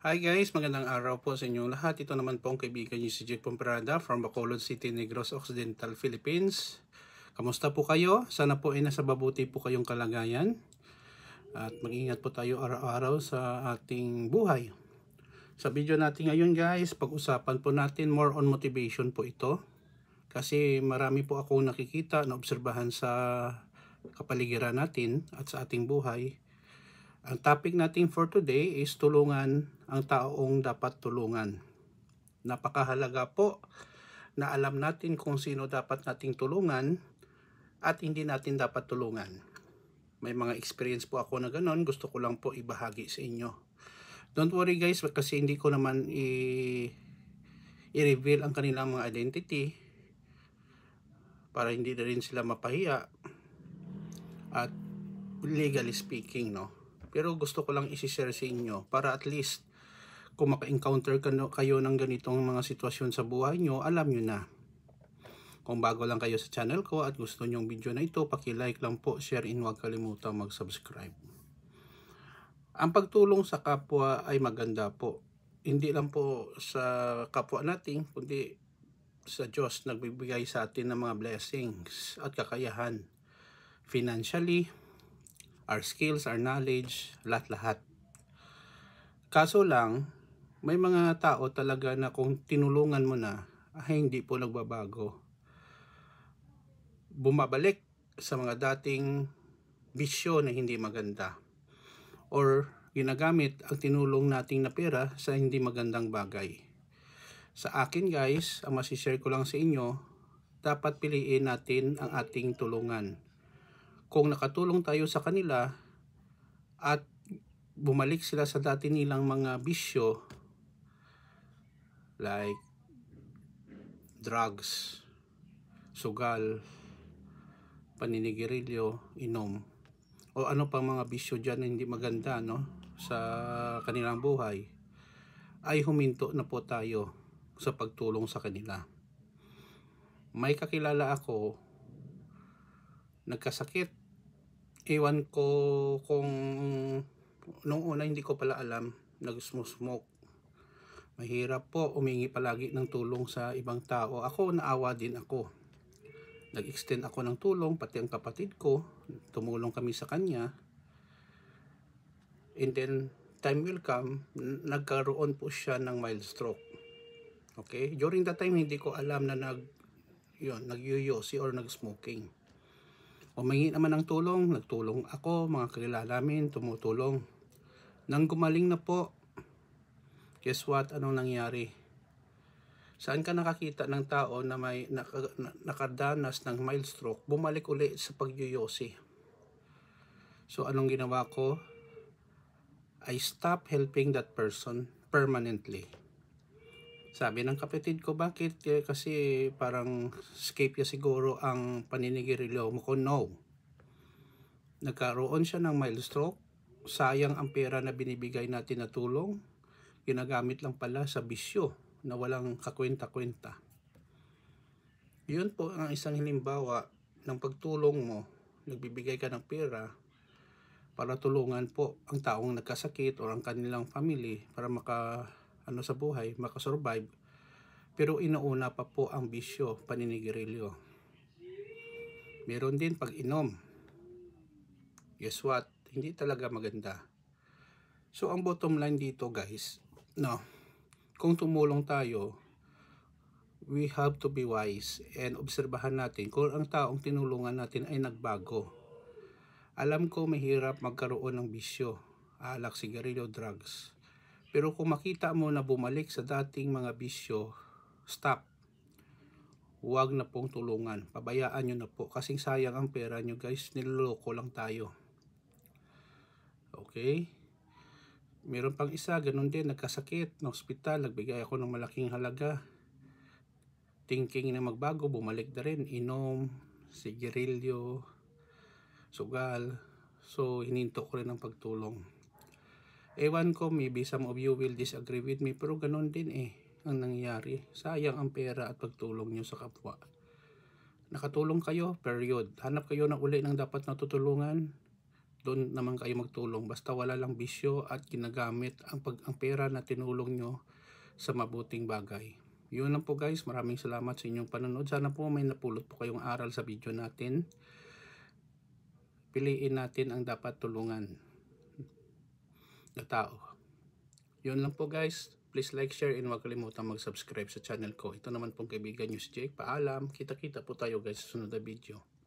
Hi guys, magandang araw po sa inyong lahat. Ito naman po ang kaibigan niyo si Jake Pomperada from Bacolod City, Negros Occidental, Philippines. Kamusta po kayo? Sana po ay nasa mabuti po kayong kalagayan. At mag-ingat po tayo araw-araw sa ating buhay. Sa video natin ngayon guys, pag-usapan po natin more on motivation po ito. Kasi marami po ako nakikita na obserbahan sa kapaligiran natin at sa ating buhay. Ang topic natin for today is tulungan ang taong dapat tulungan. Napakahalaga po na alam natin kung sino dapat nating tulungan at hindi natin dapat tulungan. May mga experience po ako na ganon, gusto ko lang po ibahagi sa inyo. Don't worry guys, kasi hindi ko naman i-reveal ang kanilang mga identity para hindi na rin sila mapahiya at legally speaking, no? Pero gusto ko lang isi-share sa inyo para at least kung maka-encounter kayo ng ganitong mga sitwasyon sa buhay nyo, alam nyo na. Kung bago lang kayo sa channel ko at gusto nyong video na ito, paki-like lang po, share, and huwag kalimutang mag-subscribe. Ang pagtulong sa kapwa ay maganda po. Hindi lang po sa kapwa natin, kundi sa Diyos nagbibigay sa atin ng mga blessings at kakayahan. Financially, our skills, our knowledge, lahat-lahat. Kaso lang, may mga tao talaga na kung tinulungan mo na, ay hindi po nagbabago. Bumabalik sa mga dating bisyo na hindi maganda. Or ginagamit ang tinulong nating na pera sa hindi magandang bagay. Sa akin guys, ang masishare ko lang sa inyo, dapat piliin natin ang ating tulungan. Kung nakatulong tayo sa kanila at bumalik sila sa dati nilang mga bisyo like drugs, sugal, paninigirilyo, inom, o ano pang mga bisyo dyan na hindi maganda, no, sa kanilang buhay, ay huminto na po tayo sa pagtulong sa kanila. May kakilala ako, nagkasakit. Ewan ko kung nung una hindi ko pala alam, nag-smoke. Mahirap po, umingi palagi ng tulong sa ibang tao. Ako, naawa din ako. Nag-extend ako ng tulong, pati ang kapatid ko, tumulong kami sa kanya. And then, time will come, nagkaroon po siya ng mild stroke. Okay? During that time, hindi ko alam na nagyuyosi or nag-smoking. Umingi naman ng tulong, nagtulong ako, mga kakilala namin, tumutulong. Nang gumaling na po, guess what? Anong nangyari? Saan ka nakakita ng tao na may nakadanas ng mild stroke, bumalik uli sa pagyuyosi? So anong ginawa ko? I stopped helping that person permanently. Sabi ng kapatid ko, bakit? Kasi parang escape ya siguro ang paninigirilyo mo ko. No. Nagkaroon siya ng mild stroke. Sayang ang pera na binibigay natin na tulong. Ginagamit lang pala sa bisyo na walang kakwenta-kwenta. Yun po ang isang halimbawa ng pagtulong mo. Nagbibigay ka ng pera para tulungan po ang taong nagkasakit o ang kanilang family para sa buhay, makasurvive. Pero inuuna pa po ang bisyo, paninigirilyo. Meron din pag-inom. Guess what? Hindi talaga maganda. So ang bottom line dito guys, no, kung tumulong tayo, we have to be wise and obserbahan natin kung ang taong tinulungan natin ay nagbago. Alam ko mahirap magkaroon ng bisyo, alak, sigarilyo, drugs. Pero kung makita mo na bumalik sa dating mga bisyo, stop. Huwag na pong tulungan. Pabayaan nyo na po. Kasing sayang ang pera nyo guys. Niloloko lang tayo. Okay? Meron pang isa, ganun din. Nagkasakit ng ospital. Nagbigay ako ng malaking halaga. Thinking na magbago, bumalik na rin. Inom, sigarilyo, sugal. So, hininto ko rin ang pagtulong. Ewan ko, maybe some of you will disagree with me, pero ganun din ang nangyayari. Sayang ang pera at pagtulong nyo sa kapwa. Nakatulong kayo, period. Hanap kayo ng uli ng dapat natutulungan. doon naman kayo magtulong. Basta wala lang bisyo at ginagamit ang pera na tinulong nyo sa mabuting bagay. Yun lang po guys, maraming salamat sa inyong panonood. Sana po may napulot po kayong aral sa video natin. Piliin natin ang dapat tulungan na tao. Yun lang po guys. Please like, share, and huwag kalimutan mag-subscribe sa channel ko. Ito naman pong kaibigan nyo si Jake. Paalam. Kita-kita po tayo guys sa sunod na video.